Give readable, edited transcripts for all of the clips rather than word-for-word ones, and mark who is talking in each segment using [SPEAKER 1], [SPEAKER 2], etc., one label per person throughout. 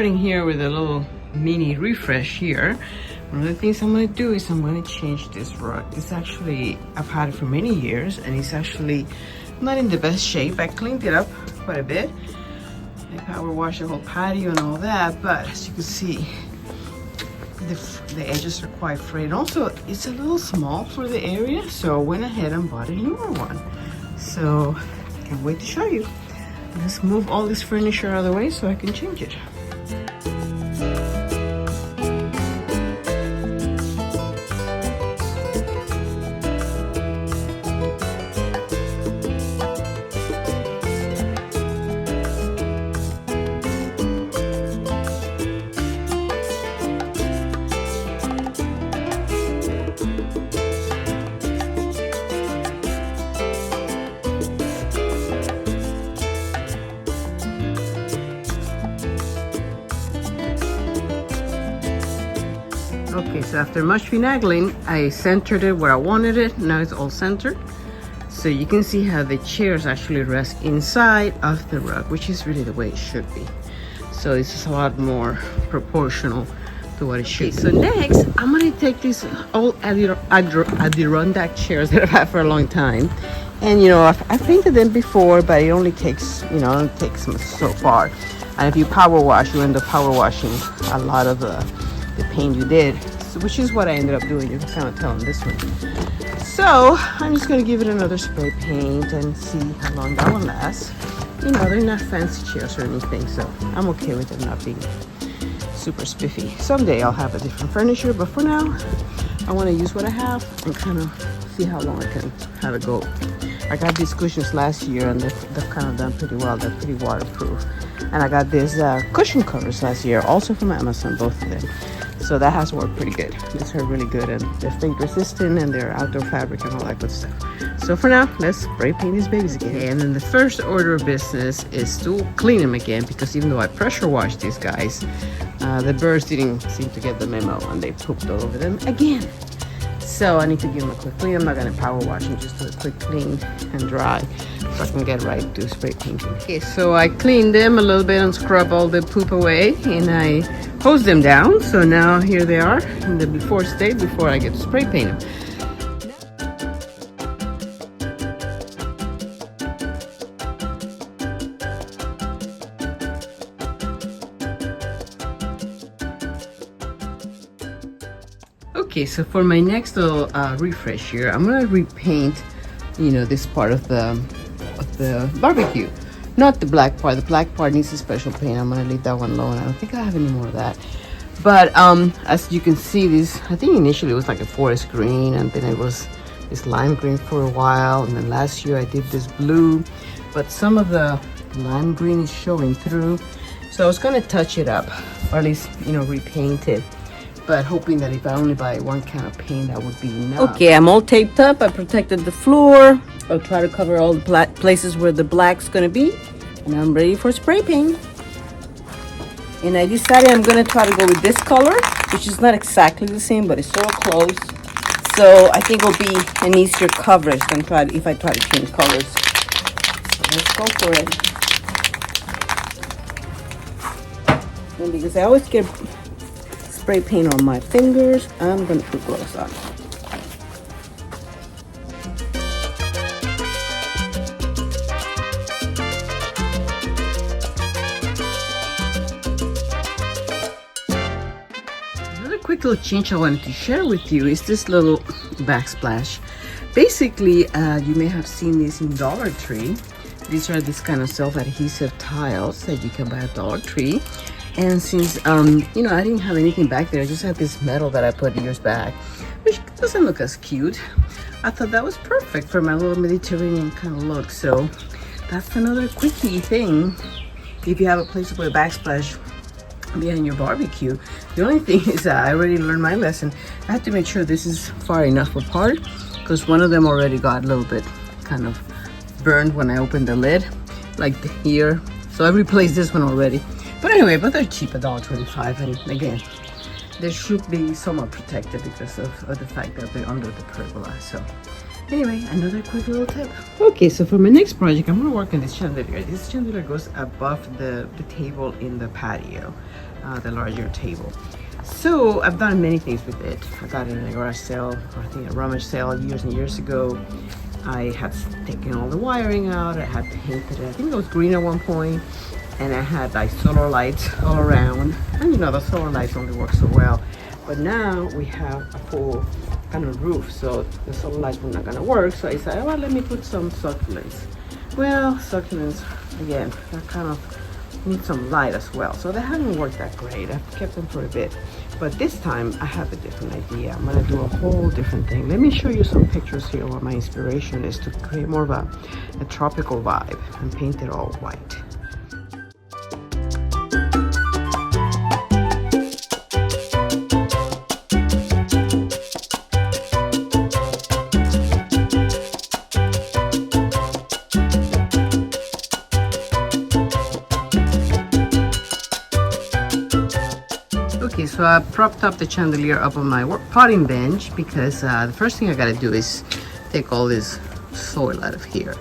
[SPEAKER 1] starting here with a little mini refresh here. One of the things I'm going to do is I'm going to change this rug. It's actually, I've had it for many years and it's actually not in the best shape. I cleaned it up quite a bit. I power washed the whole patio and all that, but as you can see, the edges are quite frayed. Also, it's a little small for the area, so I went ahead and bought a newer one. So, can't wait to show you. Let's move all this furniture out of the way so I can change it. Okay, so after much finagling, I centered it where I wanted it. Now it's all centered. So you can see how the chairs actually rest inside of the rug, which is really the way it should be. So this is a lot more proportional to what it should be. So next, I'm gonna take these old Adirondack chairs that I've had for a long time. And you know, I've painted them before, but it only takes, you know, it takes so far. And if you power wash, you end up power washing a lot of the paint you did, so, which is what I ended up doing. You can kind of tell on this one. So I'm just going to give it another spray paint and see how long that one lasts. You know, they're not fancy chairs or anything, so I'm okay with them not being super spiffy. Someday I'll have a different furniture, but for now I want to use what I have and kind of see how long I can have it go. I got these cushions last year and they've kind of done pretty well. They're pretty waterproof. And I got these cushion covers last year, also from Amazon, both of them. So that has worked pretty good. These are really good and they're fade resistant and they're outdoor fabric and all that good stuff. So for now, let's spray paint these babies again. Okay, and then the first order of business is to clean them again, because even though I pressure washed these guys, the birds didn't seem to get the memo and they pooped all over them again. So I need to give them a quick clean. I'm not going to power wash them, just do a quick clean and dry so I can get right to spray painting. Okay, so I cleaned them a little bit and scrub all the poop away and I hose them down. So now here they are in the before state before I get to spray paint them. Okay, so for my next little refresh here, I'm gonna repaint, you know, this part of the barbecue. Not the black part. The black part needs a special paint. I'm gonna leave that one alone. I don't think I have any more of that. But as you can see, this, I think initially it was like a forest green, and then it was this lime green for a while, and then last year I did this blue, but some of the lime green is showing through. So I was gonna touch it up, or at least, you know, repaint it. But hoping that if I only buy one can of paint, that would be enough. Okay, I'm all taped up. I protected the floor. I'll try to cover all the places where the black's gonna be. And I'm ready for spray paint. And I decided I'm gonna try to go with this color, which is not exactly the same, but it's so close. So I think it'll be an easier coverage than if I try to change colors. So let's go for it. And because I always get spray paint on my fingers, I'm gonna put gloves on. Another quick little change I wanted to share with you is this little backsplash. Basically, you may have seen this in Dollar Tree. These are this kind of self-adhesive tiles that you can buy at Dollar Tree. And since, you know, I didn't have anything back there, I just had this metal that I put years back, which doesn't look as cute. I thought that was perfect for my little Mediterranean kind of look. So that's another quickie thing. If you have a place to put a backsplash behind your barbecue. The only thing is that I already learned my lesson. I have to make sure this is far enough apart, because one of them already got a little bit kind of burned when I opened the lid, like here. So I replaced this one already. But anyway, but they're cheap, $1.25, and again, they should be somewhat protected because of the fact that they're under the pergola. So anyway, another quick little tip. Okay, so for my next project, I'm gonna work on this chandelier. This chandelier goes above the table in the patio. the larger table. So I've done many things with it. I got it in a garage sale, or I think a rummage sale years and years ago. I had taken all the wiring out. I had painted it. I think it was green at one point, and I had like solar lights all around. And you know, the solar lights only work so well. But now we have a full kind of roof, so the solar lights were not gonna work. So I said, oh, well, let me put some succulents. Well, succulents, again, they kind of need some light as well. So they haven't worked that great. I've kept them for a bit. But this time I have a different idea. I'm gonna do a whole different thing. Let me show you some pictures here where my inspiration is to create more of a tropical vibe and paint it all white. Okay, so I propped up the chandelier up on my potting bench because the first thing I gotta do is take all this soil out of here.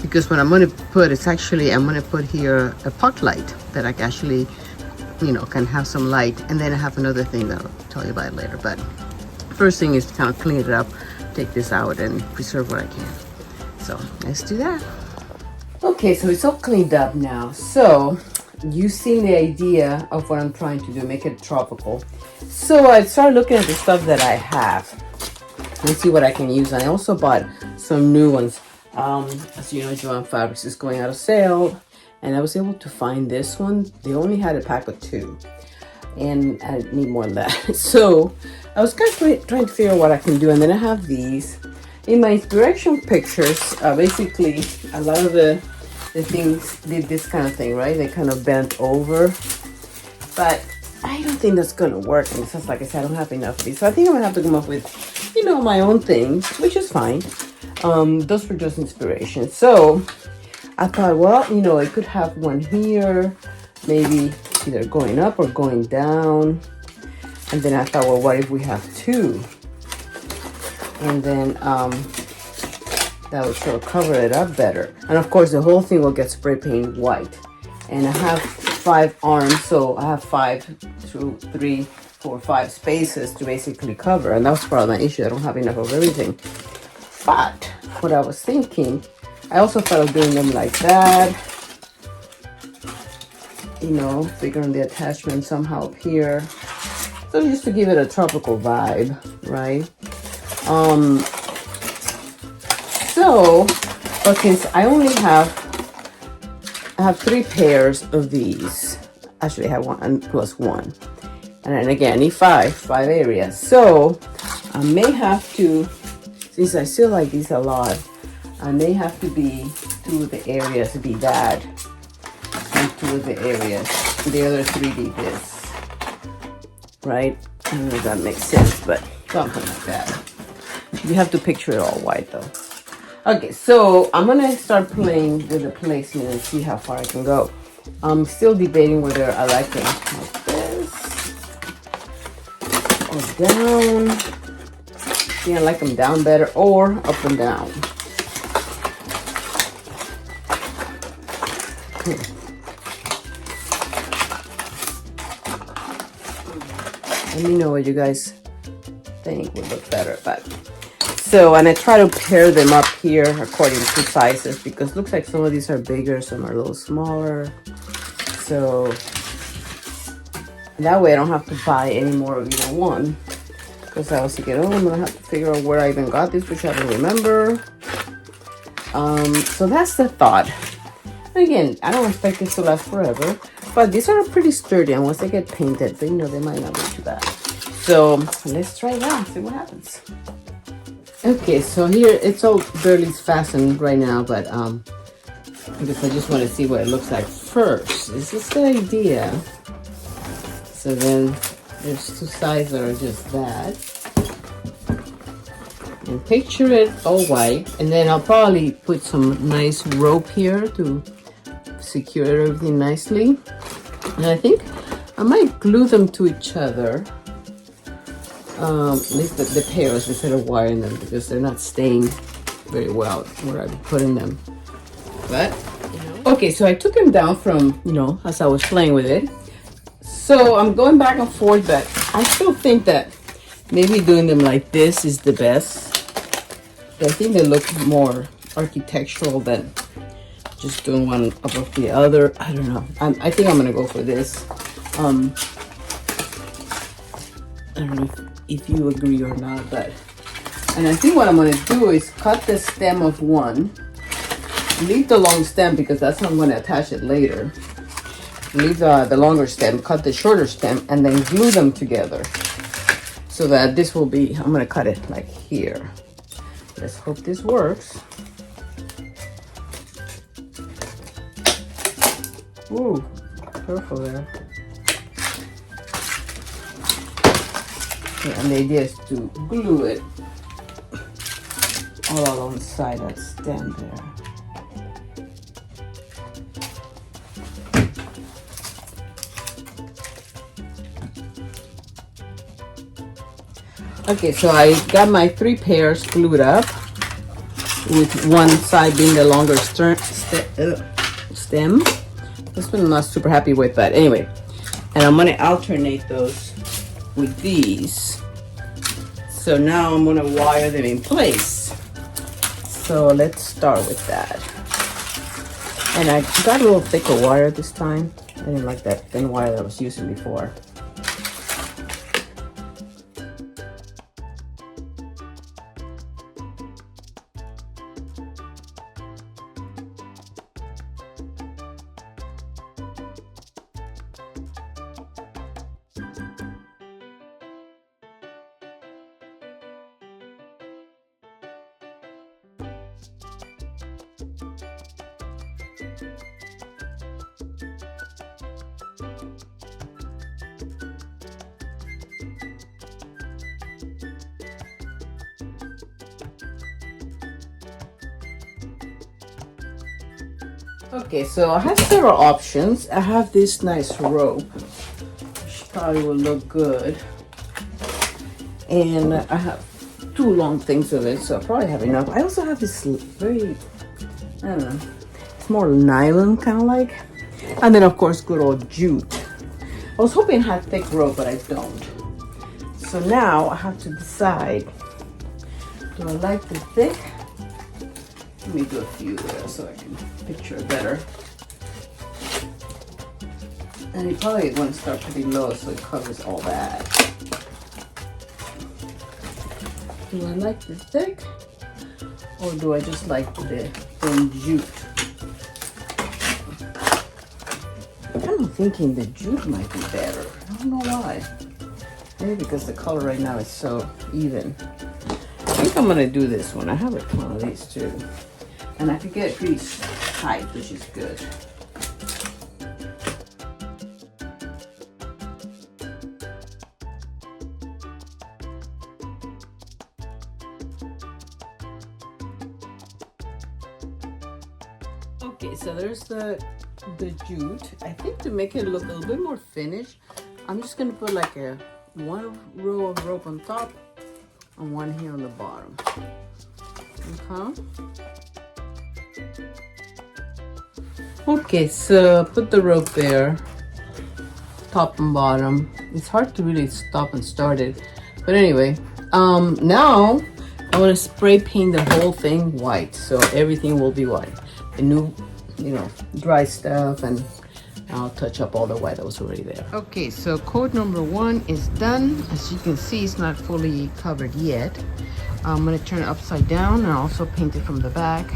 [SPEAKER 1] Because what I'm gonna put is actually, I'm gonna put here a pot light that I can actually, you know, can have some light. And then I have another thing that I'll tell you about later. But first thing is to kind of clean it up, take this out and preserve what I can. So let's do that. Okay, so it's all cleaned up now. So you've seen the idea of what I'm trying to do, make it tropical. So I started looking at the stuff that I have and see what I can use. I also bought some new ones. As you know, Joann Fabrics is going out of sale, and I was able to find this one. They only had a pack of 2, and I need more than that. So I was kind of trying to figure out what I can do, and then I have these. In my inspiration pictures, basically a lot of the things did this kind of thing, right? They kind of bent over, but I don't think that's gonna work. And it's just like I said, I don't have enough of these, so I think I'm gonna have to come up with, you know, my own things, which is fine. Those were just inspiration. So I thought, well, you know, I could have one here, maybe either going up or going down. And then I thought, well, what if we have 2? And then that would sort of cover it up better. And of course, the whole thing will get spray paint white. And I have 5 arms, so I have 5, 2, 3, 4, 5 spaces to basically cover. And that's part of my issue. I don't have enough of everything. But what I was thinking, I also thought of doing them like that. You know, figuring the attachment somehow up here. So just to give it a tropical vibe, right? So, okay, so I have 3 pairs of these. Actually, I have 1 plus 1. And then again, I need 5 areas. So I may have to, since I still like these a lot, I may have to be 2 of the areas to be that, and 2 of the areas, the other 3 be this, right? I don't know if that makes sense, but something like that. You have to picture it all white though. Okay, so I'm gonna start playing with the placement and see how far I can go. I'm still debating whether I like them like this or down. Yeah, I like them down better, or up and down. Let me know what you guys think would look better. But so, and I try to pair them up here according to sizes, because it looks like some of these are bigger, some are a little smaller. So that way I don't have to buy any more of either one. Because I was thinking, oh, I'm gonna have to figure out where I even got this, which I don't remember. So that's the thought. Again, I don't expect this to last forever, but these are pretty sturdy, and once they get painted, then, you know, they might not be too bad. So let's try it out, see what happens. Okay, so here it's all barely fastened right now, but I guess I just want to see what it looks like first. Is this the idea? So then there's 2 sides that are just that. And picture it all white, and then I'll probably put some nice rope here to secure everything nicely. And I think I might glue them to each other. At least the pairs, instead of wiring them, because they're not staying very well where I'm putting them. But, you know. Okay, so I took them down from, you know, as I was playing with it. So I'm going back and forth, but I still think that maybe doing them like this is the best. I think they look more architectural than just doing one above the other. I don't know. I think I'm gonna go for this. I don't know if you agree or not, but and I think what I'm gonna do is cut the stem of one, leave the long stem because that's how I'm gonna attach it later. Leave the longer stem, cut the shorter stem, and then glue them together so that this will be, I'm gonna cut it like here. Let's hope this works. Ooh, careful there. Yeah, and the idea is to glue it all alongside that stem there. Okay, so I got my 3 pairs glued up, with one side being the longer stem. This one I'm not super happy with, but anyway. And I'm gonna alternate those with these. So now I'm gonna wire them in place. So let's start with that. And I got a little thicker wire this time. I didn't like that thin wire that I was using before. Okay, so I have several options. I have this nice rope, which probably will look good. And I have 2 long things of it, so I probably have enough. I also have this very, I don't know, it's more nylon kind of like. And then of course, good old jute. I was hoping it had thick rope, but I don't. So now I have to decide, do I like the thick? Let me do a few there so I can picture it better. And you probably want to start pretty low so it covers all that. Do I like the thick? Or do I just like the thin jute? I'm thinking the jute might be better. I don't know why. Maybe because the color right now is so even. I think I'm gonna do this one. I have a ton of these too. And I could get it pretty tight, which is good. Okay, so there's the jute. I think to make it look a little bit more finished, I'm just gonna put like a 1 row of rope on top and 1 here on the bottom. Okay. Okay, so put the rope there, top and bottom. It's hard to really stop and start it, but anyway, now I want to spray paint the whole thing white, so everything will be white. The new, dry stuff, and I'll touch up all the white that was already there. Okay, so coat number 1 is done. As you can see, it's not fully covered yet. I'm gonna turn it upside down and also paint it from the back.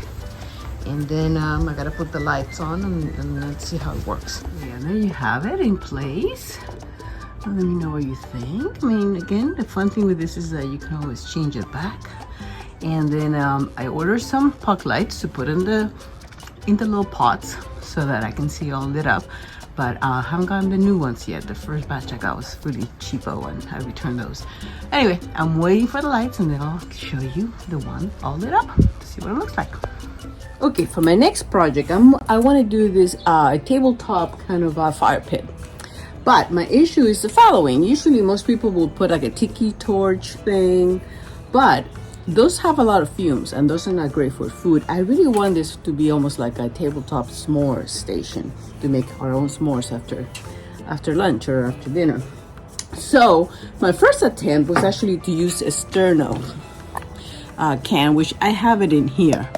[SPEAKER 1] And then I gotta put the lights on and let's see how it works. Yeah, there you have it in place. Let me know what you think. I mean, again, the fun thing with this is that you can always change it back. And then I ordered some puck lights to put in the little pots so that I can see all lit up. But I haven't gotten the new ones yet. The first batch I got was really cheapo and I returned those. Anyway, I'm waiting for the lights and then I'll show you the one all lit up to see what it looks like. Okay, for my next project, I want to do this tabletop kind of fire pit. But my issue is the following. Usually most people will put like a tiki torch thing, but those have a lot of fumes and those are not great for food. I really want this to be almost like a tabletop s'more station to make our own s'mores after after lunch or after dinner. So my first attempt was actually to use a sterno can, which I have it in here.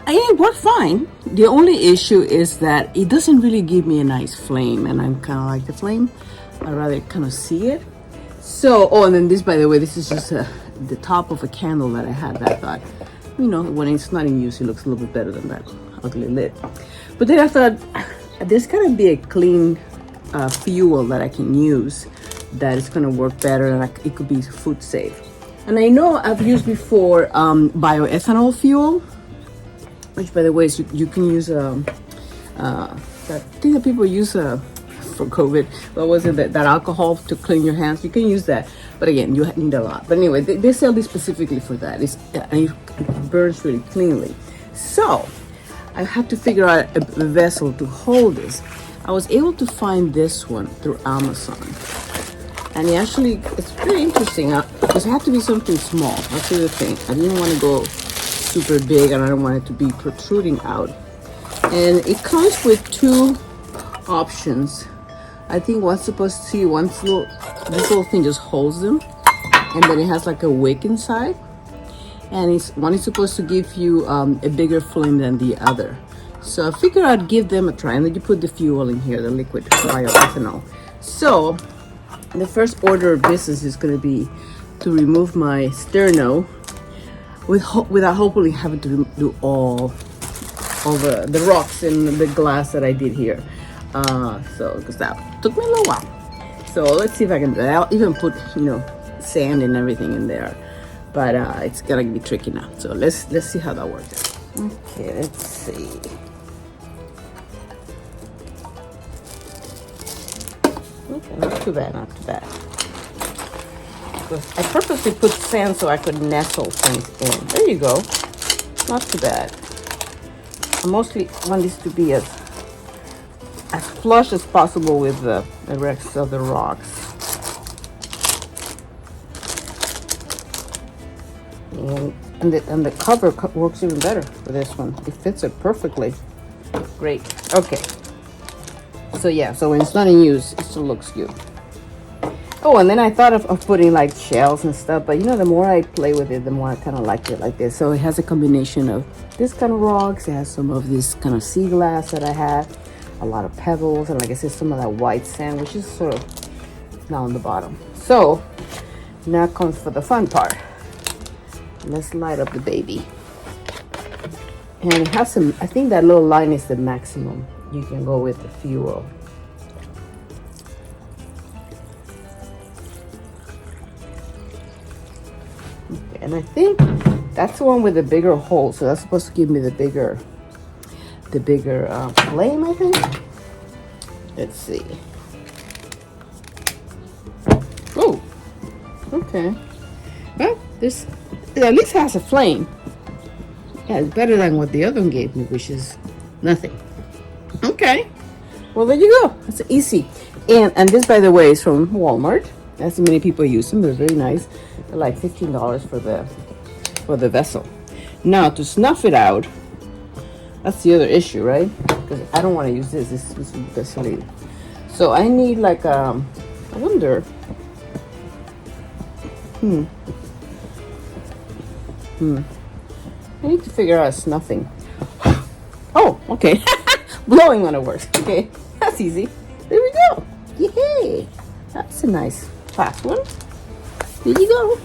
[SPEAKER 1] It worked fine. The only issue is that it doesn't really give me a nice flame, and I'm kind of like the flame. I'd rather kind of see it. So, oh, and then this, by the way, this is just the top of a candle that I had that I thought, you know, when it's not in use, it looks a little bit better than that ugly lid. But then I thought, there's gotta be a clean fuel that I can use that is gonna work better, and it could be food safe. And I know I've used before bioethanol fuel, which, by the way, is you can use that thing that people use for COVID. What was it? That alcohol to clean your hands. You can use that, but again, you need a lot. But anyway, they sell this specifically for that. It burns really cleanly. So I have to figure out a vessel to hold this. I was able to find this one through Amazon, and it's pretty interesting because it had to be something small. That's the other thing. I didn't want to go super big, and I don't want it to be protruding out. And it comes with two options. I think this little thing just holds them, and then it has like a wick inside, and one is supposed to give you a bigger flame than the other. So I figured I'd give them a try, and then you put the fuel in here, the liquid bioethanol. So the first order of business is going to be to remove my sterno without hopefully having to do all the rocks and the glass that I did here. So because that took me a little while. So let's see if I can do that. I'll even put, sand and everything in there, but it's gonna be tricky now. So let's see how that works. Okay, let's see. Okay, not too bad, not too bad. I purposely put sand so I could nestle things in. There you go. Not too bad. I mostly want this to be as flush as possible with the rest of the rocks. And the cover works even better for this one. It fits it perfectly. Great. Okay. So when it's not in use, it still looks good. Oh, and then I thought of putting like shells and stuff, but the more I play with it, the more I kind of like it like this. So it has a combination of this kind of rocks. It has some of this kind of sea glass that I had, a lot of pebbles, and like I said, some of that white sand, which is sort of now on the bottom. So now comes for the fun part. Let's light up the baby. And it has some, I think that little line is the maximum you can go with the fuel. Okay, and I think that's the one with the bigger hole, so that's supposed to give me the bigger flame, I think. Let's see. Oh, okay. Well, this at least has a flame. Yeah, it's better than what the other one gave me, which is nothing. Okay. Well, there you go. That's easy. And this, by the way, is from Walmart. As many people use them. They're very nice. They're like $15 for the vessel. Now, to snuff it out, that's the other issue, right? Because I don't want to use this. This is vaseline. So I need like I wonder. I need to figure out snuffing. Oh, okay. Blowing when it works. Okay, that's easy. There we go. Yay! That's a nice fast one. There you go.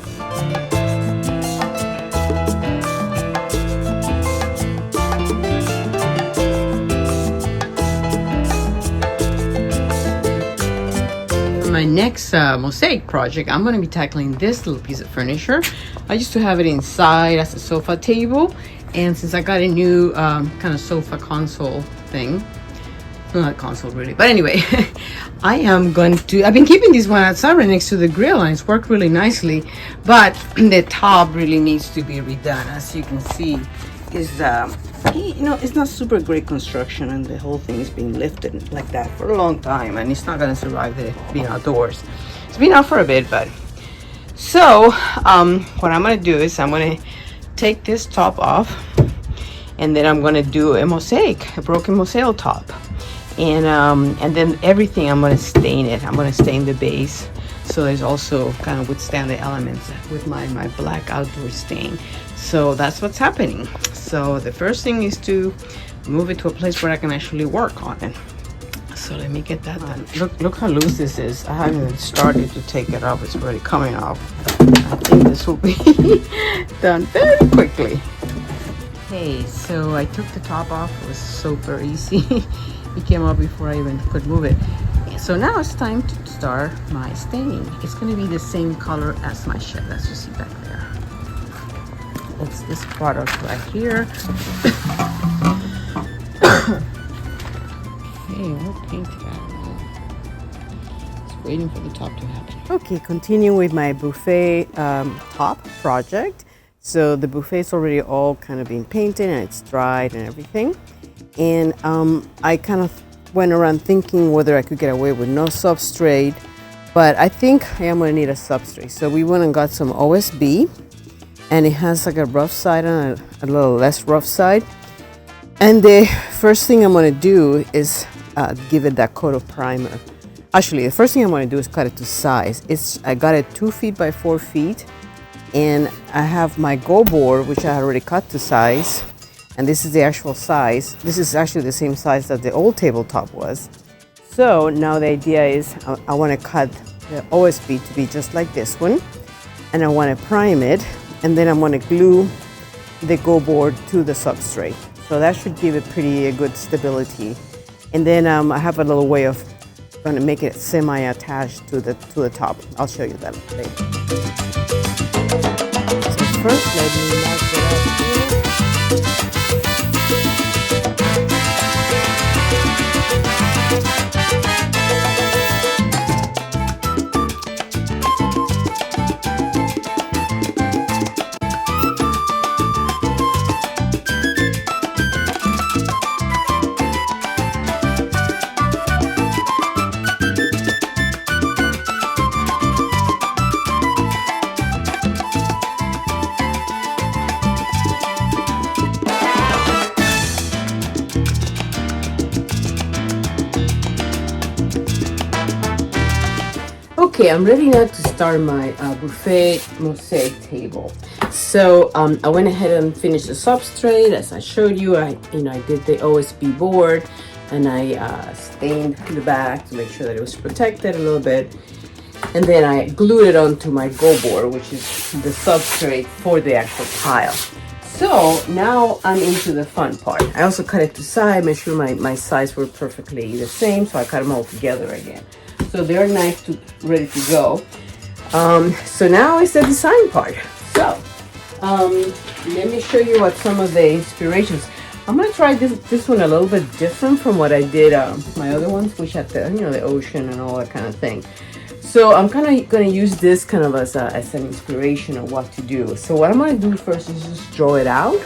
[SPEAKER 1] My next mosaic project, I'm going to be tackling this little piece of furniture. I used to have it inside as a sofa table, and since I got a new kind of sofa console thing, well, not console really, but anyway, I've been keeping this one outside right next to the grill, and it's worked really nicely, but the top really needs to be redone. As you can see, is it's not super great construction, and the whole thing is being lifted like that for a long time, and it's not going to survive being outdoors. It's been out for a bit, but so what I'm going to do is I'm going to take this top off, and then I'm going to do a broken mosaic top. And then everything I'm gonna stain it. I'm gonna stain the base, so there's also kind of withstand the elements with my black outdoor stain. So that's what's happening. So the first thing is to move it to a place where I can actually work on it. So let me get that done. Look how loose this is. I haven't even started to take it off. It's already coming off. I think this will be done very quickly. Okay, so I took the top off. It was super easy. It came off before I even could move it. So now it's time to start my staining. It's going to be the same color as my shed, as you see back there. It's this product right here. Okay, what paint did I know? Just waiting for the top to happen. Okay, continuing with my buffet top project. So the buffet is already all kind of being painted and it's dried and everything. And I kind of went around thinking whether I could get away with no substrate, but I think I am going to need a substrate. So we went and got some OSB, and it has like a rough side and a little less rough side. And the first thing I'm going to do is give it that coat of primer. Actually, the first thing I'm going to do is cut it to size. I got it 2 feet by 4 feet, and I have my go board, which I already cut to size. And this is the actual size. This is actually the same size that the old tabletop was. So now the idea is I want to cut the OSB to be just like this one. And I want to prime it. And then I'm going to glue the go board to the substrate. So that should give it pretty good stability. And then I have a little way of going to make it semi-attached to the top. I'll show you that later. So first, let me mark it up here. Okay, I'm ready now to start my buffet mosaic table. So I went ahead and finished the substrate as I showed you. I did the OSB board, and I stained the back to make sure that it was protected a little bit. And then I glued it onto my go board, which is the substrate for the actual tile. So now I'm into the fun part. I also cut it to size, make sure my sides were perfectly the same, so I cut them all together again. So they're nice ready to go. So now is the design part. So let me show you what some of the inspirations. I'm gonna try this one a little bit different from what I did my other ones, which had the ocean and all that kind of thing. So I'm kind of gonna use this kind of as an inspiration of what to do. So what I'm gonna do first is just draw it out,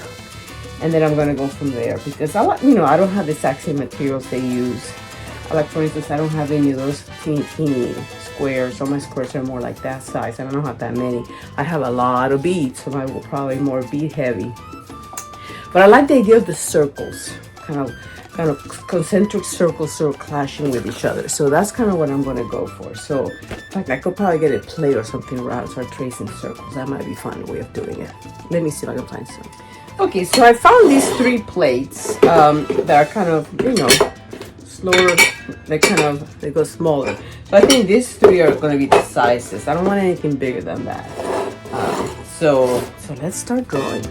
[SPEAKER 1] and then I'm gonna go from there, because I don't have the exact same materials they use. Like, for instance, I don't have any of those teeny squares. All my squares are more like that size. I don't have that many. I have a lot of beads, so mine will probably more bead heavy. But I like the idea of the circles, kind of concentric circles sort of clashing with each other. So that's kind of what I'm going to go for. So in fact, I could probably get a plate or something around and start tracing circles. That might be a fun way of doing it. Let me see if I can find some. Okay, so I found these 3 plates that are kind of, slower. They go smaller. So I think these 3 are going to be the sizes. I don't want anything bigger than that. So let's start drawing.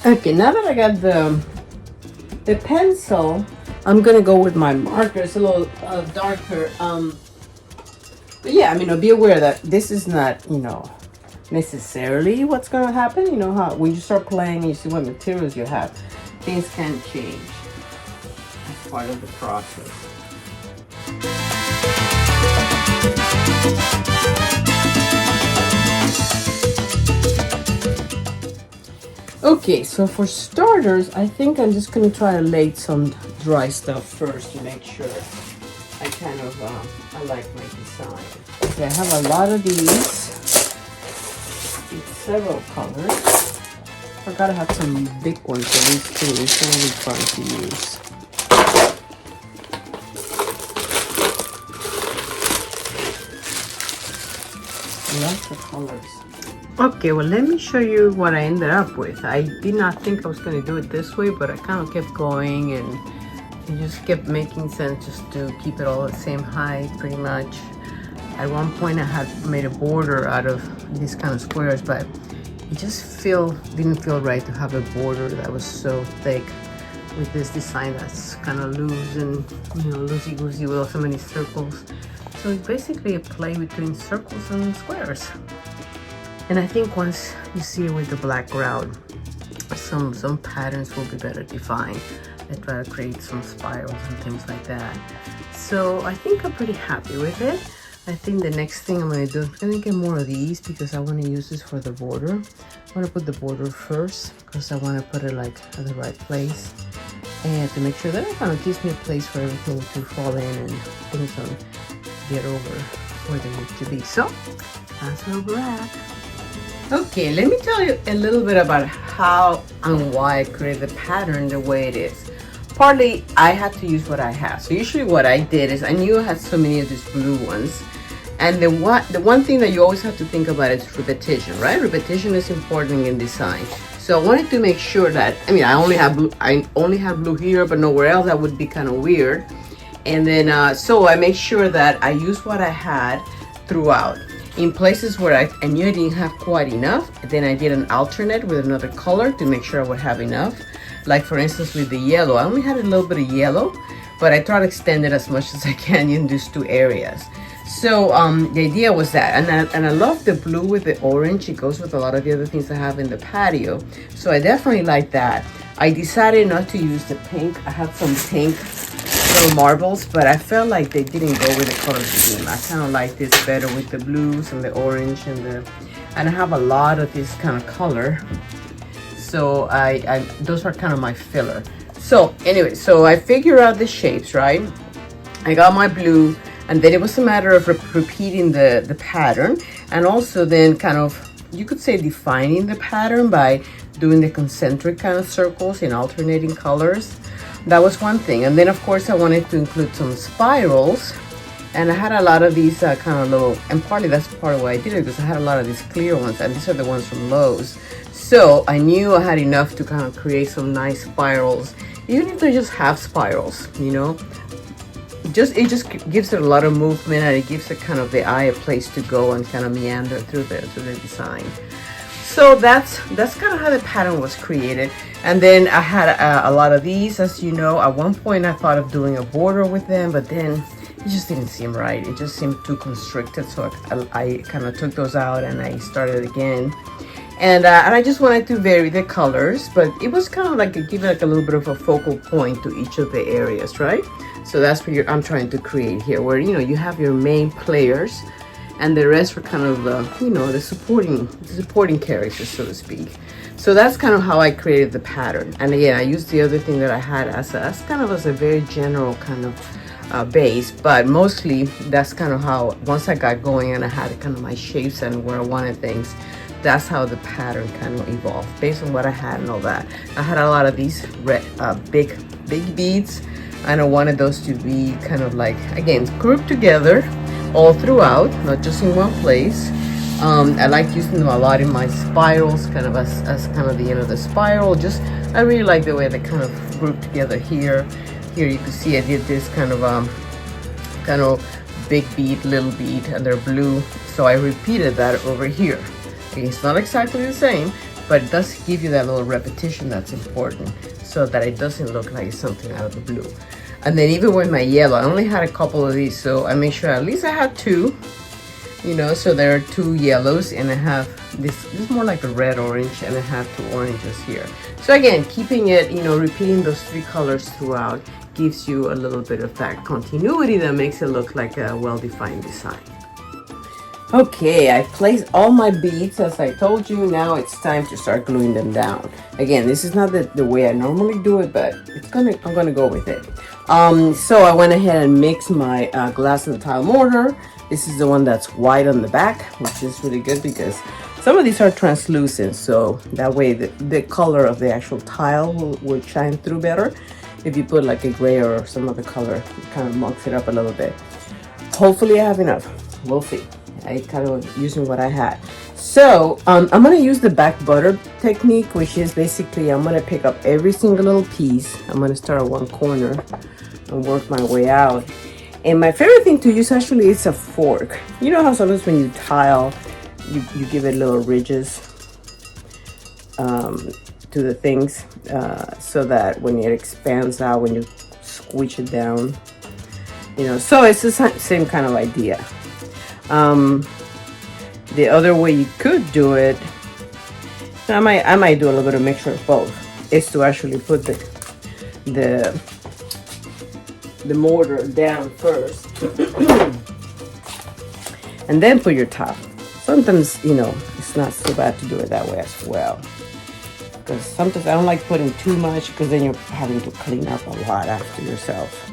[SPEAKER 1] Okay, now that I got the pencil, I'm gonna go with my marker. It's a little darker. But yeah, be aware that this is not, necessarily what's gonna happen. You know how when you start playing and you see what materials you have, things can change. That's part of the process. Okay, so for starters, I think I'm just gonna try to lay some dry stuff first to make sure. I like my design. Okay, I have a lot of these. It's several colors. Forgot I have some big ones for these too. It's really fun to use. Lots of colors. Okay, well, let me show you what I ended up with. I did not think I was going to do it this way, but I kind of kept going, and it just kept making sense just to keep it all the same height pretty much. At one point I had made a border out of these kind of squares, but it just didn't feel right to have a border that was so thick with this design that's kind of loose and, you know, loosey-goosey with so many circles. So it's basically a play between circles and squares. And I think once you see it with the black ground, some patterns will be better defined. I try to create some spirals and things like that. So I think I'm pretty happy with it. I think the next thing I'm going to do, I'm going to get more of these because I want to use this for the border. I want to put the border first because I want to put it like at the right place. And to make sure that it kind of gives me a place for everything to fall in and things don't get over where they need to be. So that's where we're at. Okay, let me tell you a little bit about how and why I created the pattern the way it is. Partly, I had to use what I have. So usually what I did is I knew I had so many of these blue ones. And the one thing that you always have to think about is repetition, right? Repetition is important in design. So I wanted to make sure that, I mean, I only have blue here, but nowhere else. That would be kind of weird. And then, so I make sure that I use what I had throughout. In places where I knew I didn't have quite enough, then I did an alternate with another color to make sure I would have enough. Like for instance with the yellow, I only had a little bit of yellow, but I tried to extend it as much as I can in these two areas. So the idea was that, and I love the blue with the orange. It goes with a lot of the other things I have in the patio. So I definitely like that. I decided not to use the pink. I have some pink little marbles, but I felt like they didn't go with the color scheme. I kind of like this better with the blues and the orange and I have a lot of this kind of color. So those are kind of my filler. So anyway, so I figured out the shapes, right? I got my blue, and then it was a matter of repeating the pattern, and also then kind of, you could say, defining the pattern by doing the concentric kind of circles in alternating colors. That was one thing. And then of course I wanted to include some spirals, and I had a lot of these kind of little, and partly that's part of why I did it, because I had a lot of these clear ones, and these are the ones from Lowe's. So I knew I had enough to kind of create some nice spirals, even if they're just half spirals, you know. It just gives it a lot of movement, and it gives it kind of the eye a place to go and kind of meander through the design. So that's kind of how the pattern was created. And then I had a lot of these, as you know. At one point I thought of doing a border with them, but then it just didn't seem right. It just seemed too constricted, so I kind of took those out and I started again. And I just wanted to vary the colors, but it was kind of like give it like a little bit of a focal point to each of the areas, right? So that's what I'm trying to create here, where, you know, you have your main players, and the rest were kind of you know, the supporting characters, so to speak. So that's kind of how I created the pattern. And again, I used the other thing that I had as kind of a very general kind of base, but mostly that's kind of how, once I got going and I had kind of my shapes and where I wanted things, that's how the pattern kind of evolved based on what I had and all that. I had a lot of these red, big beads, and I wanted those to be kind of like, again, grouped together all throughout, not just in one place. I like using them a lot in my spirals, kind of as kind of the end of the spiral. I really like the way they kind of group together here. Here you can see I did this kind of big bead, little bead, and they're blue. So I repeated that over here. It's not exactly the same, but it does give you that little repetition that's important, so that it doesn't look like something out of the blue. And then even with my yellow, I only had a couple of these, so I make sure at least I have two, you know. So there are two yellows, and I have this is more like a red orange, and I have two oranges here. So again, keeping it, you know, repeating those three colors throughout gives you a little bit of that continuity that makes it look like a well-defined design. Okay, I placed all my beads as I told you. Now it's time to start gluing them down. Again, this is not the way I normally do it, but I'm gonna go with it. So I went ahead and mixed my glass and tile mortar. This is the one that's white on the back, which is really good because some of these are translucent, so that way the color of the actual tile will shine through better. If you put like a gray or some other color, it kind of mucks it up a little bit. Hopefully I have enough. We'll see. I kind of using what I had. So I'm gonna use the back butter technique, which is basically I'm gonna pick up every single little piece. I'm gonna start at one corner and work my way out. And my favorite thing to use actually is a fork. You know how sometimes when you tile, you give it little ridges to the things so that when it expands out, when you squish it down, you know, so it's the same kind of idea. The other way you could do it, I might do a little bit of mixture of both, is to actually put the mortar down first and then put your top. Sometimes, you know, it's not so bad to do it that way as well, because sometimes I don't like putting too much because then you're having to clean up a lot after yourself.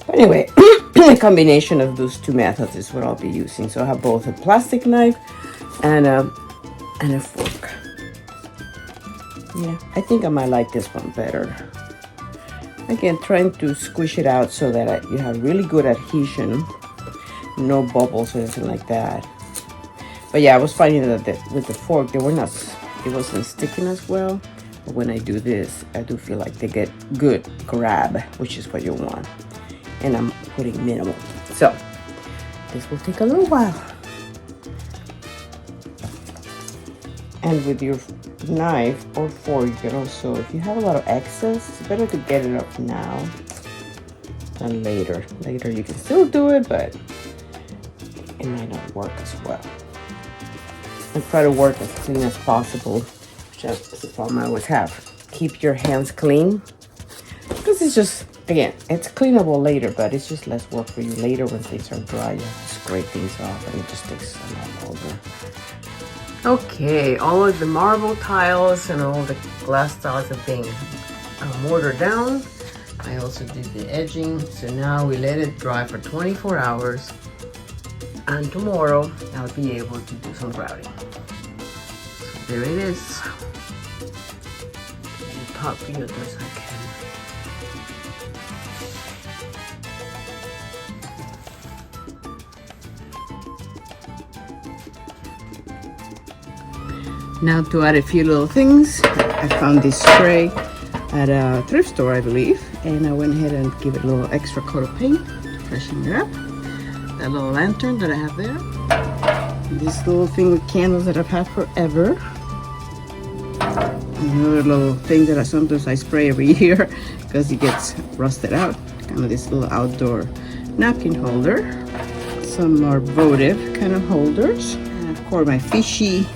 [SPEAKER 1] But anyway, a combination of those two methods is what I'll be using. So I have both a plastic knife and a fork. Yeah, I think I might like this one better. Again, trying to squish it out so that you have really good adhesion, no bubbles or anything like that. But yeah, I was finding that with the fork, it wasn't sticking as well. But when I do this, I do feel like they get good grab, which is what you want. And I'm putting minimal. So this will take a little while. And with your knife or fork, you can also, if you have a lot of excess, it's better to get it up now than later. Later you can still do it, but it might not work as well. And try to work as clean as possible, which is the problem I always have. Keep your hands clean, because it's just, again, it's cleanable later, but it's just less work for you later when things are dry. You have to scrape things off and it just takes a lot longer. Okay, all of the marble tiles and all the glass tiles have been mortared down. I also did the edging, so now we let it dry for 24 hours. And tomorrow I'll be able to do some grouting. So there it is. The top view of this I can. Now to add a few little things, I found this tray at a thrift store, I believe, and I went ahead and give it a little extra coat of paint, freshen it up. That little lantern that I have there. This little thing with candles that I've had forever. Another little thing that sometimes I spray every year because it gets rusted out. Kind of this little outdoor napkin holder. Some more votive kind of holders. And of course my fishy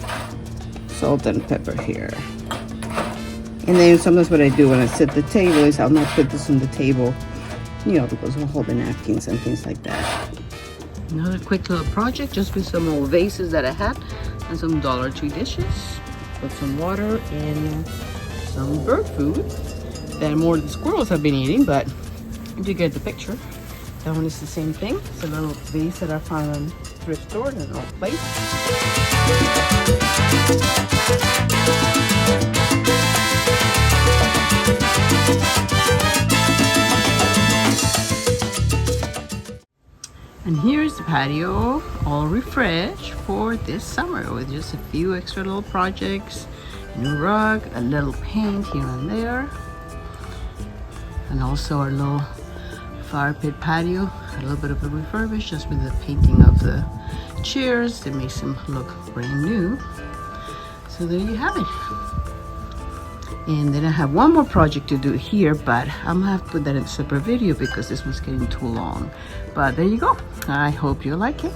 [SPEAKER 1] salt and pepper here. And then sometimes what I do when I set the table is I'll not put this on the table, you know, because I'll hold the napkins and things like that. Another quick little project just with some old vases that I had and some Dollar Tree dishes. Put some water and some bird food that more of the squirrels have been eating, but you get the picture. That one is the same thing. It's a little vase that I found on thrift store in an old place. And here's the patio, all refreshed for this summer with just a few extra little projects, a new rug, a little paint here and there, and also our little fire pit patio, a little bit of a refurbish just with the painting of the chairs that makes them look brand new. So there you have it. And then I have one more project to do here, but I'm gonna have to put that in a separate video because this one's getting too long. But there you go. I hope you like it.